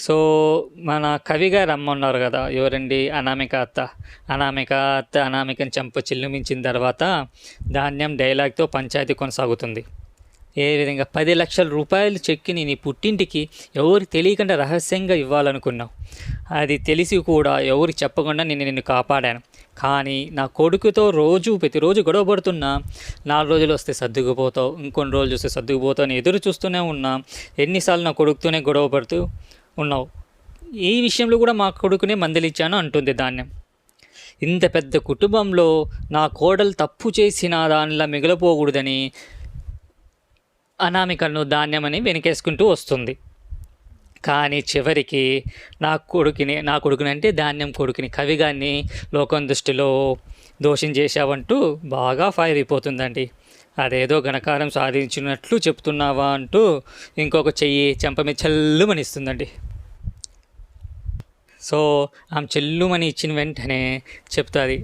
So మన కవి గారు రమ్మన్నారు కదా, ఎవరండి? అనామికని చంప చిల్లుమించిన తర్వాత ధాన్యం డైలాగ్తో పంచాయతీ కొనసాగుతుంది. ఏ విధంగా 10 లక్షల రూపాయలు చెక్కిని నీ పుట్టింటికి ఎవరు తెలియకుండా రహస్యంగా ఇవ్వాలనుకున్నావు. అది తెలిసి కూడా ఎవరు చెప్పకుండా నిన్ను కాపాడాను. కానీ నా కొడుకుతో ప్రతిరోజు గొడవ పడుతున్నా. 4 రోజులు వస్తే సర్దుకుపోతావు, ఇంకొన్ని రోజులు చూస్తే సర్దుకుపోతావు అని ఎదురు చూస్తూనే ఉన్నా. ఎన్నిసార్లు నా కొడుకుతోనే గొడవ పడుతూ ఉన్నావు. ఈ విషయంలో కూడా మా కొడుకునే మందలిచ్చాను అంటుంది ధాన్యం. ఇంత పెద్ద కుటుంబంలో నా కోడలు తప్పు చేసిన దానిలా మిగిలిపోకూడదని అనామికను ధాన్యమని వెనకేసుకుంటూ వస్తుంది. కానీ చివరికి నా కొడుకుని అంటే ధాన్యం కొడుకుని కవిగాన్ని లోకం దృష్టిలో దోషం చేశావంటూ బాగా ఫైర్ అయిపోతుందండి. అదేదో ఘనకారం సాధించినట్లు చెప్తున్నావా అంటూ ఇంకొక చెయ్యి చెంప మీద చెల్లుమనిస్తుందండి. సో ఆమె చెల్లుమని ఇచ్చిన వెంటనే చెప్తుంది,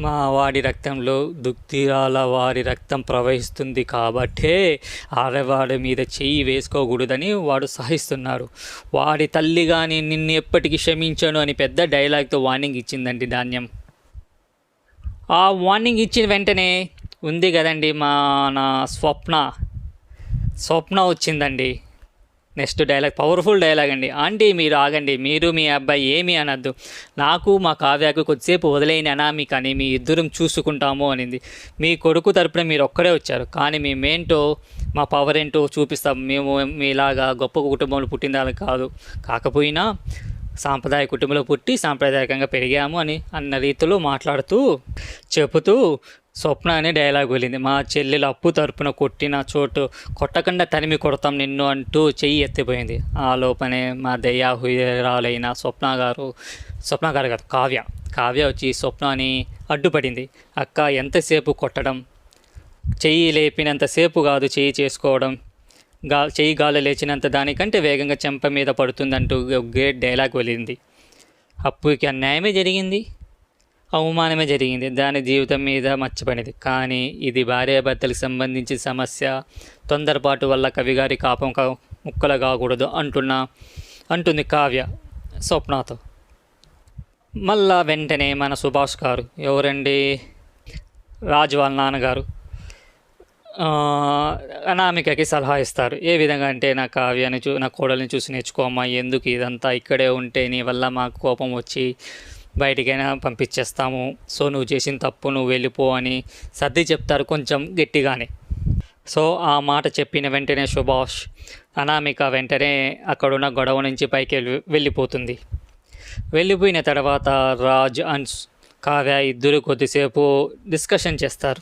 మా వాడి రక్తంలో దుగ్ధిరాల వారి రక్తం ప్రవహిస్తుంది కాబట్టే ఆడవాడి మీద చెయ్యి వేసుకోకూడదని వాడు సహిస్తున్నారు. వాడి తల్లి కానీ నిన్ను ఎప్పటికీ క్షమించను అని పెద్ద డైలాగ్తో వార్నింగ్ ఇచ్చిందండి ధాన్యం. ఆ వార్నింగ్ ఇచ్చిన వెంటనే ఉంది కదండి మన స్వప్న వచ్చిందండి. నెక్స్ట్ డైలాగ్ పవర్ఫుల్ డైలాగ్ అండి. ఆంటీ మీరు ఆగండి, మీరు మీ అబ్బాయి ఏమీ అనద్దు, నాకు మా కావ్యకు కొద్దిసేపు వదిలేని అనామికని మీ ఇద్దరం చూసుకుంటాము అనింది. మీ కొడుకు తరపున మీరు ఒక్కడే వచ్చారు, కానీ మేమేంటో మా పవర్ ఏంటో చూపిస్తాం. మేము మీలాగా గొప్ప కుటుంబంలో పుట్టిన కాదు, కాకపోయినా సాంప్రదాయ కుటుంబంలో పుట్టి సాంప్రదాయకంగా పెరిగాము అన్న రీతిలో చెబుతూ స్వప్న అనే డైలాగ్ వెళ్ళింది. మా చెల్లెలు అప్పు తరపున కొట్టిన చోటు కొట్టకుండా తరిమి కొడతాం నిన్ను అంటూ చెయ్యి ఎత్తిపోయింది. ఆ లోపనే మా దయ్యాహురాలైన స్వప్న గారు కాదు కావ్య వచ్చి స్వప్నని అడ్డుపడింది. అక్క ఎంతసేపు కొట్టడం, చెయ్యి లేపినంతసేపు కాదు చెయ్యి చేసుకోవడం, చెయ్యి గాలి లేచినంత దానికంటే వేగంగా చెంప మీద పడుతుందంటూ గ్రేట్ డైలాగ్ వెళ్ళింది. అప్పుకి అన్యాయమే జరిగింది, అవమానమే జరిగింది, దాని జీవితం మీద మర్చిపోయినది. కానీ ఇది భార్యాభర్తలకు సంబంధించిన సమస్య, తొందరపాటు వల్ల కవిగారి కాపం ముక్కలు కాకూడదు అంటుంది కావ్య స్వప్నతో. మళ్ళా వెంటనే మన సుభాష్ గారు, ఎవరండి? రాజు వాళ్ళ నాన్నగారు, అనామికకి సలహా ఇస్తారు. ఏ విధంగా అంటే, నా కావ్యాన్ని నా కోడల్ని చూసి నేర్చుకోమ్మా, ఎందుకు ఇదంతా, ఇక్కడే ఉంటే నీ వల్ల మాకు కోపం వచ్చి బయటికైనా పంపించేస్తాము, సో నువ్వు చేసిన తప్పు నువ్వు వెళ్ళిపో అని సర్ది చెప్తారు కొంచెం గట్టిగానే. సో ఆ మాట చెప్పిన వెంటనే సుభాష్ అనామిక వెంటనే అక్కడున్న గొడవ నుంచి పైకి వెళ్ళిపోతుంది. వెళ్ళిపోయిన తర్వాత రాజ్ అండ్ కావ్య ఇద్దరు కొద్దిసేపు డిస్కషన్ చేస్తారు.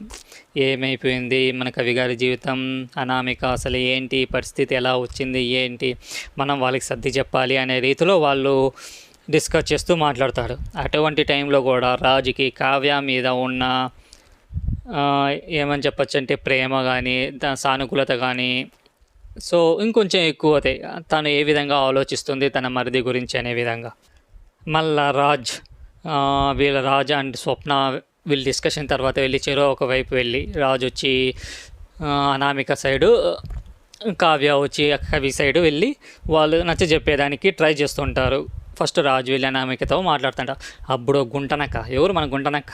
ఏమైపోయింది మన కవిగారి జీవితం, అనామిక అసలు ఏంటి పరిస్థితి, ఎలా వచ్చింది ఏంటి, మనం వాళ్ళకి సర్ది చెప్పాలి అనే రీతిలో వాళ్ళు డిస్కస్ చేస్తూ మాట్లాడతారు. అటువంటి టైంలో కూడా రాజుకి కావ్య మీద ఉన్న ఏమని చెప్పచ్చు అంటే ప్రేమ కానీ సానుకూలత కానీ సో ఇంకొంచెం ఎక్కువ అవుతాయి. తను ఏ విధంగా ఆలోచిస్తుంది తన మరిది గురించి అనే విధంగా. మళ్ళా రాజ్ అండ్ స్వప్న వీళ్ళు డిస్కషన్ తర్వాత వెళ్ళి చెరో ఒకవైపు వెళ్ళి, రాజు వచ్చి అనామిక సైడు, కావ్య వచ్చి కవి సైడు వెళ్ళి వాళ్ళు చెప్పేదానికి ట్రై చేస్తుంటారు. ఫస్ట్ రాజు వెళ్ళి అనామికతో మాట్లాడుతుంటారు. అప్పుడు గుంటనక్క, ఎవరు మన గుంటనక్క,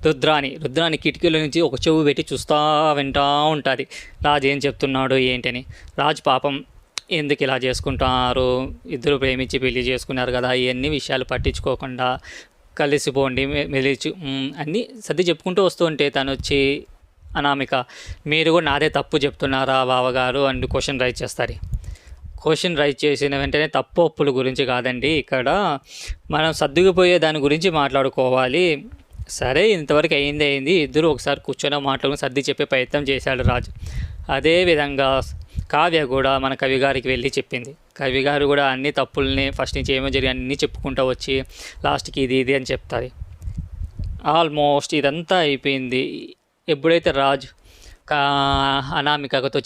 రుద్రాని కిటికీల నుంచి ఒక చెవు పెట్టి వింటూ ఉంటుంది రాజు ఏం చెప్తున్నాడు ఏంటని. రాజు పాపం ఎందుకు ఇలా చేసుకుంటున్నారు, ఇద్దరు ప్రేమించి పెళ్లి చేసుకున్నారు కదా, ఇవన్నీ విషయాలు పట్టించుకోకుండా కలిసిపోండి మెలిచి అన్నీ సర్ది చెప్పుకుంటూ వస్తూ ఉంటే తను వచ్చి అనామిక, మీరు కూడా నాదే తప్పు చెప్తున్నారా బావగారు అండ్ క్వశ్చన్ రైజ్ చేసిన వెంటనే తప్పు ఒప్పుల గురించి కాదండి, ఇక్కడ మనం సర్దుకుపోయే దాని గురించి మాట్లాడుకోవాలి. సరే ఇంతవరకు అయింది, ఇద్దరు ఒకసారి కూర్చొని మాట్లాడుకుని సర్ది చెప్పే ప్రయత్నం చేశాడు రాజు. అదేవిధంగా కావ్య కూడా మన కవిగారికి వెళ్ళి చెప్పింది. కవిగారు కూడా అన్ని తప్పుల్ని ఫస్ట్ నుంచి ఏమో జరిగి అన్నీ చెప్పుకుంటూ వచ్చి లాస్ట్కి ఇది అని చెప్తుంది. ఆల్మోస్ట్ ఇదంతా అయిపోయింది. ఎప్పుడైతే రాజు అనామికతో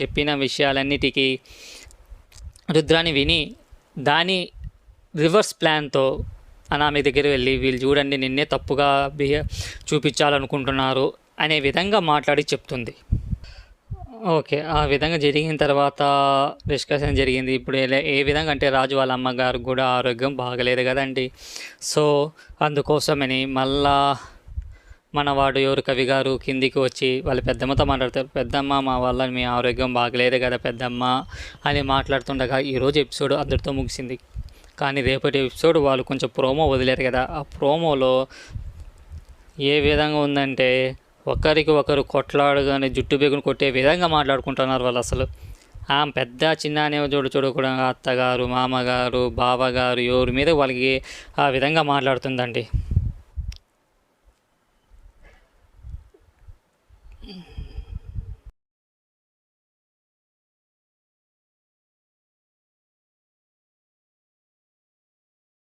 చెప్పిన విషయాలన్నిటికీ రుద్రాని విని దాని రివర్స్ ప్లాన్తో అనామిక దగ్గర వెళ్ళి, వీళ్ళు చూడండి నిన్నే తప్పుగా చూపించాలనుకుంటున్నారు అనే విధంగా మాట్లాడి చెప్తుంది. ఓకే. ఆ విధంగా జరిగిన తర్వాత డిస్కషన్ జరిగింది. ఇప్పుడు ఏ విధంగా అంటే రాజు వాళ్ళ అమ్మగారికి గూడా ఆరోగ్యం బాగలేదు గదండీ! సో, అందుకోసమని మళ్ళా మనవాడు ఎవరు కవి గారు కిందికి వచ్చి వాళ్ళ పెద్దమ్మతో మాట్లాడతారు. "పెద్దమ్మ మా వల్ల మీ ఆరోగ్యం బాగలేదు గదా పెద్దమ్మ" అని మాట్లాడుతుండగా ఈరోజు ఎపిసోడ్ అందరితో ముగిసింది. కానీ రేపటి ఎపిసోడ్ వాళ్ళు కొంచెం ప్రోమో వదిలారు గదా! ఆ ప్రోమోలో ఏ విధంగా ఉందంటే ఒకరికి ఒకరు కొట్లాడగానే జుట్టు బిగును కొట్టే విధంగా మాట్లాడుకుంటున్నారు వాళ్ళసలు. పెద్ద చిన్న అనే చూడకుండా అత్తగారు, మామగారు, బావగారు ఎవరి మీద వాళ్ళకి ఆ విధంగా మాట్లాడుతుందండి.